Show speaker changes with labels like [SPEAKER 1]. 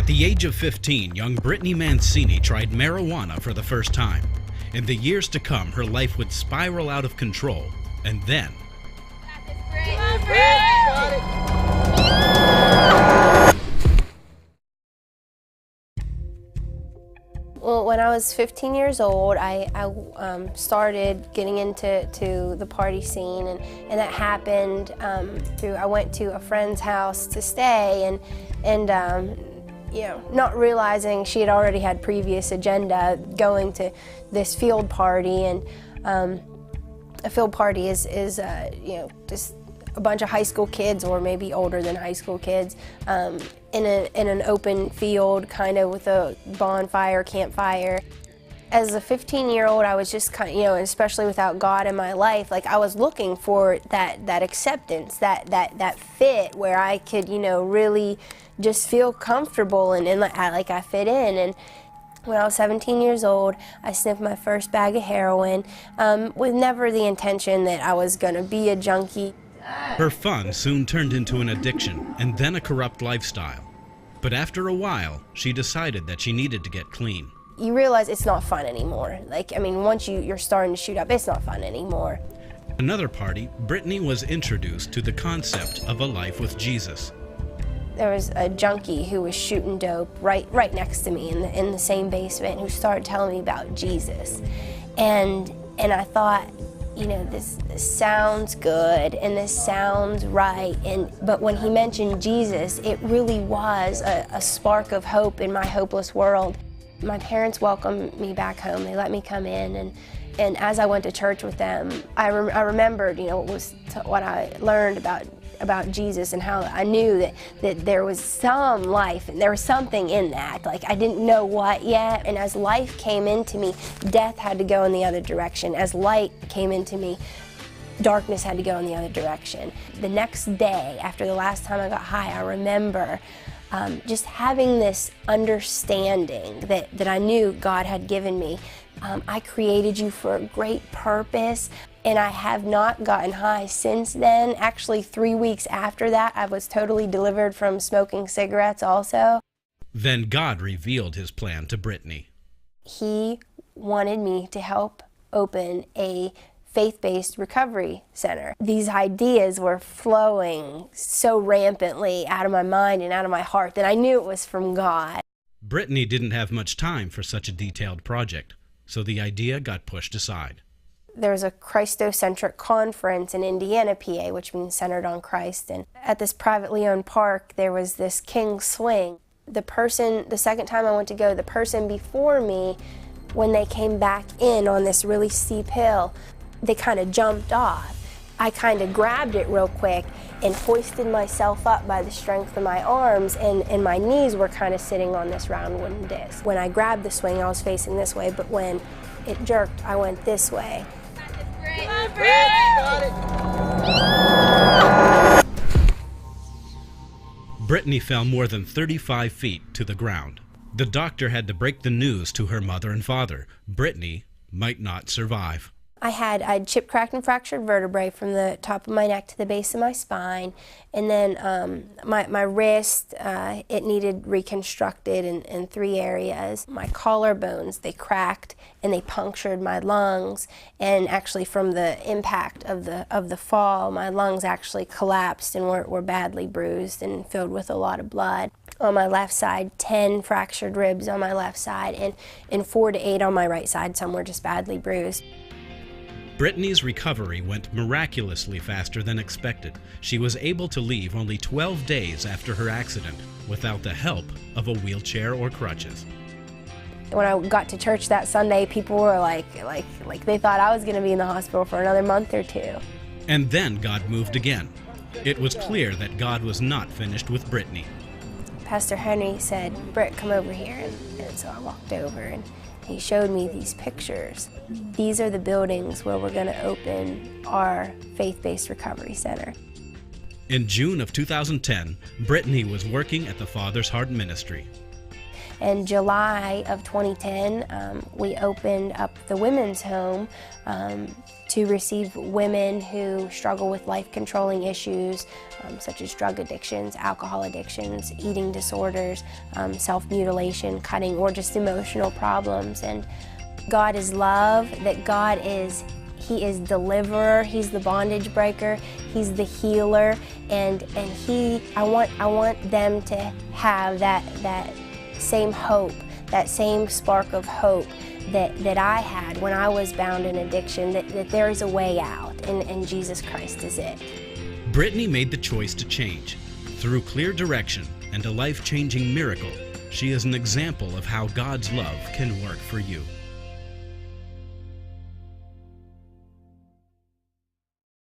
[SPEAKER 1] At the age of 15, young Brittany Mancini tried marijuana for the first time. In the years to come, her life would spiral out of control, and then...
[SPEAKER 2] Well, when I was 15 years old, I started getting into the party scene, and that happened I went to a friend's house to stay, and you know, not realizing she had already had previous agenda going to this field party, and a field party is you know, just a bunch of high school kids, or maybe older than high school kids, in an open field, kind of with a bonfire, campfire. As a 15-year-old, I was just kind of, you know, especially without God in my life, like I was looking for that acceptance, that fit where I could, you know, really just feel comfortable and like I fit in. And when I was 17 years old, I sniffed my first bag of heroin, with never the intention that I was going to be a junkie.
[SPEAKER 1] Her fun soon turned into an addiction and then a corrupt lifestyle. But after a while, she decided that she needed to get clean.
[SPEAKER 2] You realize it's not fun anymore. Like, I mean, once you're starting to shoot up, it's not fun anymore.
[SPEAKER 1] Another party, Brittany was introduced to the concept of a life with Jesus.
[SPEAKER 2] There was a junkie who was shooting dope right next to me in the same basement, who started telling me about Jesus. And I thought, you know, this sounds good and this sounds right, but when he mentioned Jesus, it really was a spark of hope in my hopeless world. My parents welcomed me back home. They let me come in, and as I went to church with them, I remembered, you know, what I learned about Jesus, and how I knew that there was some life and there was something in that. Like, I didn't know what yet, and as life came into me, death had to go in the other direction. As light came into me, darkness had to go in the other direction. The next day, after the last time I got high, I remember just having this understanding that I knew God had given me. I created you for a great purpose, and I have not gotten high since then. Actually, 3 weeks after that, I was totally delivered from smoking cigarettes also.
[SPEAKER 1] Then God revealed his plan to Brittany.
[SPEAKER 2] He wanted me to help open a faith-based recovery center. These ideas were flowing so rampantly out of my mind and out of my heart that I knew it was from God.
[SPEAKER 1] Brittany didn't have much time for such a detailed project, so the idea got pushed aside.
[SPEAKER 2] There was a Christocentric conference in Indiana, PA, which means centered on Christ, and at this privately owned park there was this king swing. The second time I went to go, the person before me, when they came back in on this really steep hill, they kind of jumped off. I kind of grabbed it real quick and hoisted myself up by the strength of my arms, and my knees were kind of sitting on this round wooden disc. When I grabbed the swing, I was facing this way, but when it jerked, I went this way.
[SPEAKER 1] Brittany fell more than 35 feet to the ground. The doctor had to break the news to her mother and father. Brittany might not survive.
[SPEAKER 2] I had chipped, cracked, and fractured vertebrae from the top of my neck to the base of my spine, and then my wrist, it needed reconstructed in 3 areas. My collarbones, they cracked and they punctured my lungs, and actually from the impact of the fall, my lungs actually collapsed and were badly bruised and filled with a lot of blood. On my left side, 10 fractured ribs on my left side, and 4 to 8 on my right side. Some were just badly bruised.
[SPEAKER 1] Brittany's recovery went miraculously faster than expected. She was able to leave only 12 days after her accident without the help of a wheelchair or crutches.
[SPEAKER 2] When I got to church that Sunday, people were like they thought I was going to be in the hospital for another month or 2.
[SPEAKER 1] And then God moved again. It was clear that God was not finished with Brittany.
[SPEAKER 2] Pastor Henry said, "Britt, come over here," and so I walked over, and he showed me these pictures. These are the buildings where we're going to open our faith-based recovery center.
[SPEAKER 1] In June of 2010, Brittany was working at the Father's Heart Ministry.
[SPEAKER 2] In July of 2010, we opened up the women's home to receive women who struggle with life-controlling issues such as drug addictions, alcohol addictions, eating disorders, self-mutilation, cutting, or just emotional problems. And God is love, that God is He is deliverer, He's the bondage breaker, He's the healer, and I want them to have that same hope, that same spark of hope that I had when I was bound in addiction, that there is a way out, and Jesus Christ is it.
[SPEAKER 1] Brittany made the choice to change. Through clear direction and a life-changing miracle, she is an example of how God's love can work for you.